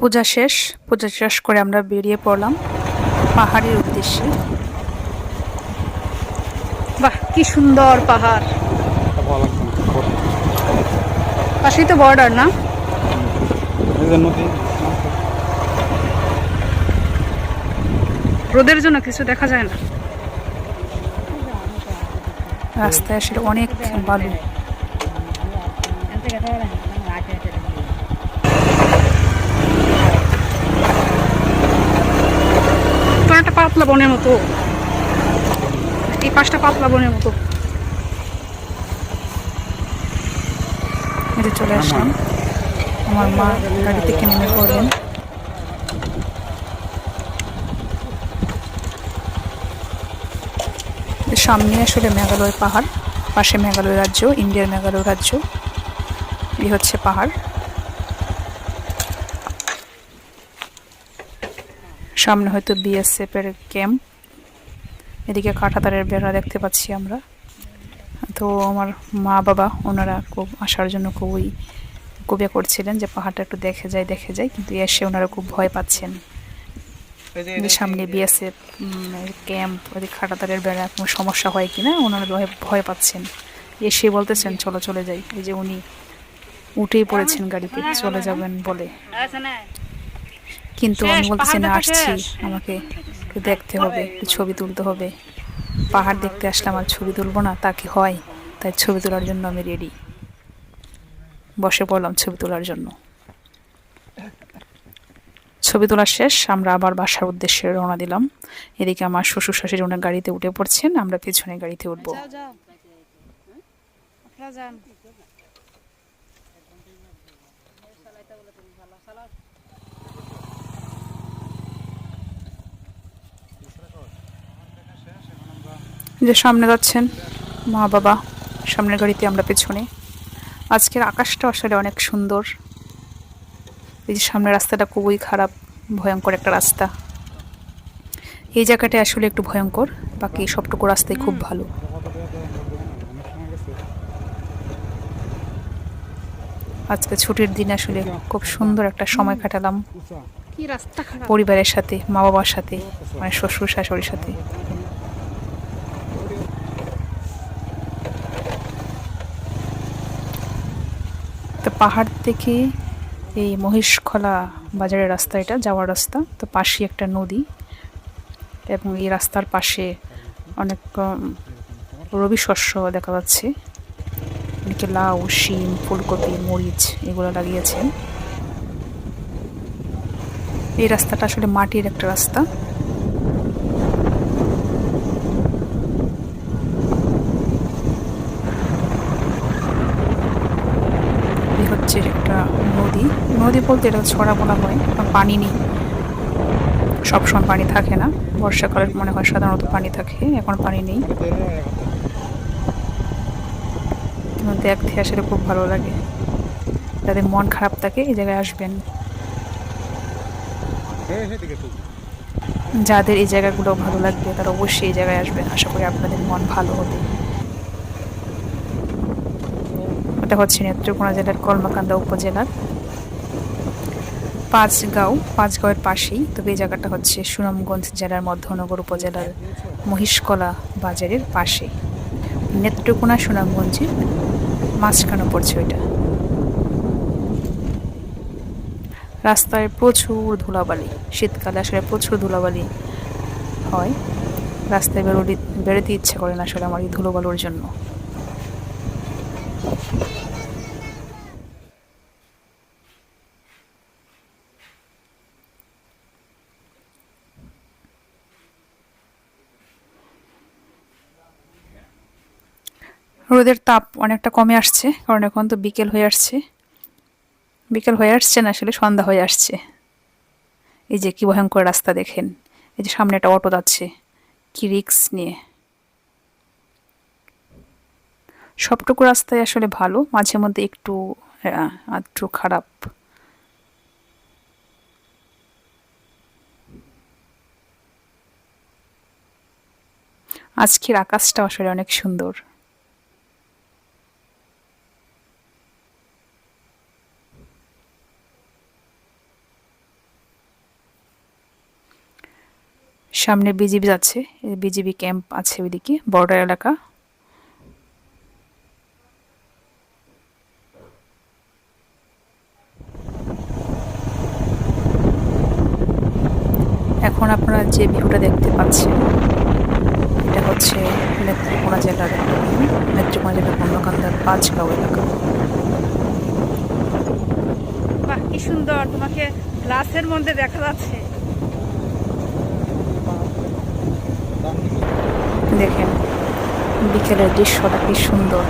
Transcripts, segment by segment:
পূজা শেষ করে আমরা বেরিয়ে পড়লাম পাহাড়ের উদ্দেশ্যে। বাহ, কি সুন্দর পাহাড়! পাশেই তো বর্ডার না? রোদের জন্য কিছু দেখা যায় না। রাস্তায় আসলে অনেক বালু। তো একটা পাতলা বনের মতো, এই পাশটা পাতলা বনের মতো। এটা চলে আসলাম। আমার মা গাড়ি থেকে নেমে পড়লেন। সামনে আসলে মেঘালয় পাহাড়, পাশে মেঘালয় রাজ্য, ইন্ডিয়ার মেঘালয় রাজ্য। এই হচ্ছে পাহাড়। সামনে হয়তো বিএসএফ এর ক্যাম্প। এদিকে কাঁটাতারের বেড়া দেখতে পাচ্ছি আমরা। তো আমার মা বাবা ওনারা খুব আসার জন্য খুবই করছিলেন যে পাহাড়টা একটু দেখে যাই, কিন্তু এসে ওনারা খুব ভয় পাচ্ছেন। সামনে বিএসএফ ক্যাম্প, ওদিকে কাঁটাতারের বেড়া, কোনো সমস্যা হয় কিনা ওনারা ভয় পাচ্ছেন। এসে বলতেছেন চলো চলে যাই। এই যে উনি উঠেই পড়েছেন গাড়িতে, চলে যাবেন বলে। কিন্তু আমি বলতেছি না, আসছি, আমাকে একটু দেখতে হবে, একটু ছবি তুলতে হবে। পাহাড় দেখতে আসলাম আর ছবি তুলবো না, তা কি হয়? তাই ছবি তোলার জন্য আমি রেডি, বসে পড়লাম ছবি তোলার জন্য। ছবি তোলা শেষ, আমরা আবার বাসার উদ্দেশ্যে রওনা দিলাম। এদিকে আমার শ্বশুর শাশুড়ি ওনার গাড়িতে উঠে পড়ছেন, আমরা পেছনে গাড়িতে উঠবো। যে সামনে যাচ্ছেন মা বাবা, সামনের গাড়িতে আমরা পেছনে। আজকের আকাশটা আসলে অনেক সুন্দর। এই যে সামনের রাস্তাটা খুবই খারাপ, ভয়ঙ্কর একটা রাস্তা। এই জায়গাটা আসলে একটু ভয়ঙ্কর, বাকি সবটুকু রাস্তায় খুব ভালো। আজকে ছুটির দিন আসলে খুব সুন্দর একটা সময় কাটালাম পরিবারের সাথে, মা বাবার সাথে, মানে শ্বশুর শাশুড়ির সাথে। তো পাহাড় থেকে এই মহিষখলা বাজারের রাস্তা, এটা যাওয়ার রাস্তা। তো পাশে একটা নদী, এবং এই রাস্তার পাশে অনেক রবি শস্য দেখা যাচ্ছে। অনেকে লাউ, শিম, ফুলকপি, মরিচ এগুলো লাগিয়েছেন। এই রাস্তাটা আসলে মাটির একটা রাস্তা। এই হচ্ছে একটা নদী। নদী বলতে এটা ছড়া বলা হয়, পানি নেই, সবসময় পানি থাকে না। বর্ষাকালে মনে হয় সাধারণত পানি থাকে, এখন পানি নেই। দেখতে আসলে খুব ভালো লাগে। যাদের মন খারাপ থাকে এই জায়গায় আসবেন। যাদের এই জায়গাগুলো ভালো লাগবে তারা অবশ্যই এই জায়গায় আসবেন। আশা করি আপনাদের মন ভালো হবে। এটা হচ্ছে নেত্রকোনা জেলার কলমাকান্দা উপজেলার পাঁচগাঁওয়ের পাশেই। তবে এই জায়গাটা হচ্ছে সুনামগঞ্জ জেলার মধ্যনগর উপজেলার মহিষকলা বাজারের পাশে। নেত্রকোনা সুনামগঞ্জের মাঝখানে পড়ছে ওইটা। রাস্তায় প্রচুর ধুলাবালি, শীতকালে আসলে প্রচুর ধুলাবালি হয়। রাস্তায় বেরোতে ইচ্ছে করে না আসলে আমার এই ধুলোবালুর জন্য। রোদের তাপ অনেকটা কমে আসছে, কারণ এখন তো বিকেল হয়ে আসছে। বিকেল হয়ে আসছে না, আসলে সন্ধ্যা হয়ে আসছে। এই যে কি ভয়ঙ্কর রাস্তা দেখেন, এই যে সামনে একটা অটো যাচ্ছে, কি রিক্স নিয়ে। সবটুকু রাস্তায় আসলে ভালো, মাঝে মধ্যে একটু একটু খারাপ। আজকের আকাশটা আসলে অনেক সুন্দর। সামনে বিজিবি যাচ্ছে, বিজিবি ক্যাম্প আছে ওইদিকে, বর্ডার এলাকা। এখন আপনারা যে ভিউটা দেখতে পাচ্ছেন এটা হচ্ছে নেত্রকোনা জেলার একটা ভিউ, নেত্রকোনা জেলার বন্যকান্দার পাঁচগাঁও এলাকা। বাহ, কি সুন্দর, তোমাকে গ্লাসের মধ্যে দেখা যাচ্ছে। দেখেন বিকেলের দৃশ্যটা কি সুন্দর।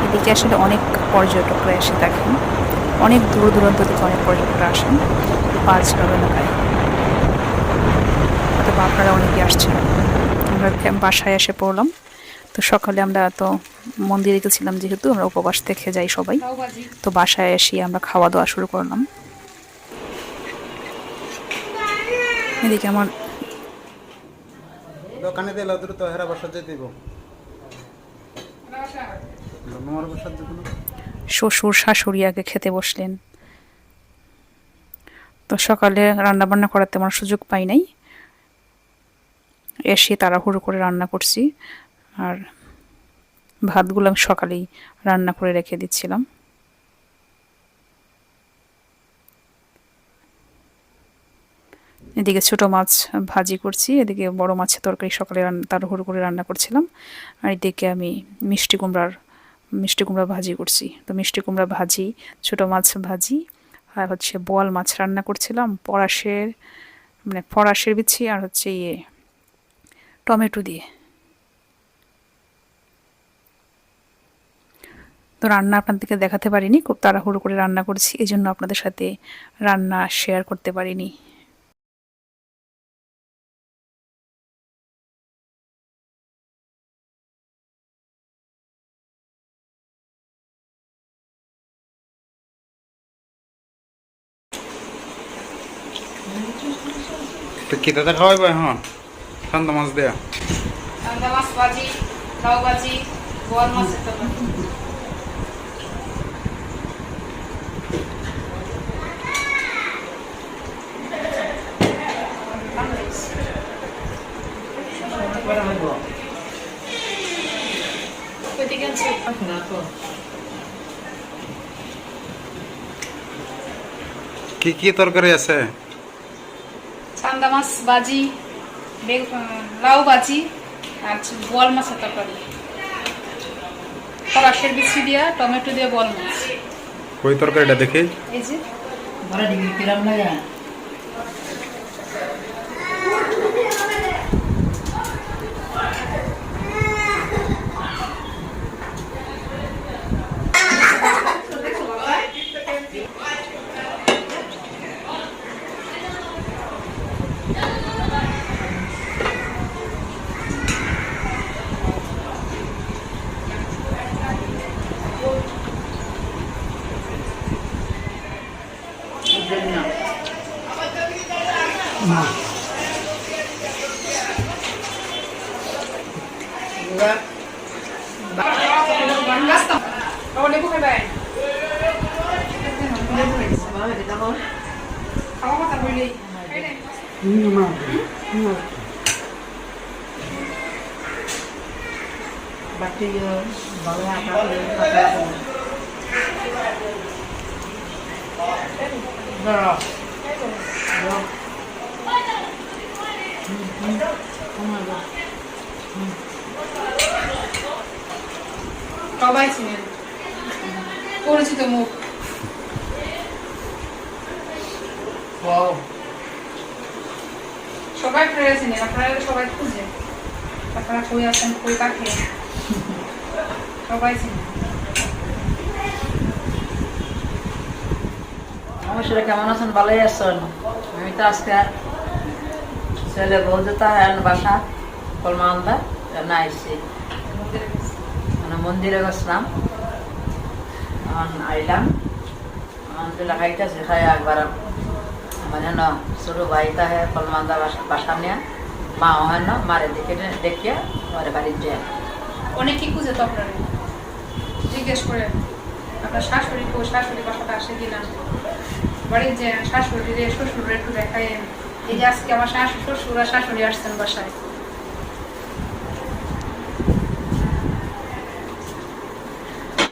এদিকে আসলে অনেক পর্যটকরা এসে দেখেন, অনেক দূর দূরান্ত থেকে অনেক পর্যটকরা আসেন পাঁচগাঁও এলাকায়। অথবা আপনারা অনেকে আসছেন। আমরা বাসায় এসে পড়লাম। তো সকালে আমরা তো মন্দিরে গেছিলাম, যেহেতু আমরা উপবাস থেকে যাই সবাই, তো বাসায় এসে আমরা খাওয়া দাওয়া শুরু করলাম। এদিকে আমার দোকানে দিলে দ্রুত হেরা বসা যেতে দিব। শ্বশুর শাশুড়ি আগে খেতে বসলেন। তো সকালে রান্না বান্না করার তেমন সুযোগ পাই নাই, এসে তাড়াহুড়ো করে রান্না করছি। আর ভাতগুলো আমি সকালেই রান্না করে রেখে দিচ্ছিলাম। এদিকে ছোট মাছ ভাজি করছি, এদিকে বড় মাছের তরকারি সকালে তাড়াহুড়ো করে রান্না করছিলাম। আর এদিকে আমি মিষ্টি কুমড়া ভাজি করছি। তো মিষ্টি কুমড়া ভাজি, ছোট মাছ ভাজি, আর হচ্ছে বোয়াল মাছ রান্না করছিলাম ফরাসের বিচি আর হচ্ছে টমেটো দিয়ে। তো রান্না আপনাদেরকে দেখাতে পারিনি, খুব তাড়াহুড়ো করে রান্না করছি, এই জন্য আপনাদের সাথে রান্না শেয়ার করতে পারিনি। তো কি দাদা খাওয়াইবে? হ্যাঁ, ঠান্ডা মাছ দেয়া। ঠান্ডা মাছ ভাজি, লাউ ভাজি, বোয়াল মাছের তরকারি। কি কি তরকারি আছে? ঠান্ডা মাছ ভাজি, লাউ ভাজি, আর বোয়াল মাছের তরকারি, ফরাসের বিচি দিয়া টমেটো দিয়ে বোয়াল মাছ। ওই তরকারিটা দেখি। এই যে লেবু খাবে, খাওয়া কথা বললেই বাটি ভালো সবাই চিনেন, পরিচিত মুখ। সবাই প্রেরে চিনেন, আপনারা সবাই খুঁজে, আপনারা কই আছেন, কই কাকে, সবাই চিনেন। নমস্কার, কেমন আছেন? ভালোই আছেন? আমি তো আজকে ছেলে বউ যেতে বাসা কলমান্দা না আসছি, মানে মন্দিরে গেছিলাম, এখন আইলাম, আলহামদুলিল্লাহ খাইতেছি, খাই একবার মানে ন ছোট ভাইটা হে কলমান্দা বাসা নিয়ে মা হয় না, মারে দেখিয়ে ঘরে বাড়ির যায়। অনেকে খুঁজে তো আপনারা জিজ্ঞেস করে আপনার শাশুড়ি বাসাটা আসে কিনা। বাড়ির যে শাশুড়ি শ্বশুর একটু দেখাই। এই যে আজকে আমার শ্বশুর আর শাশুড়ি আসছেন বাসায়।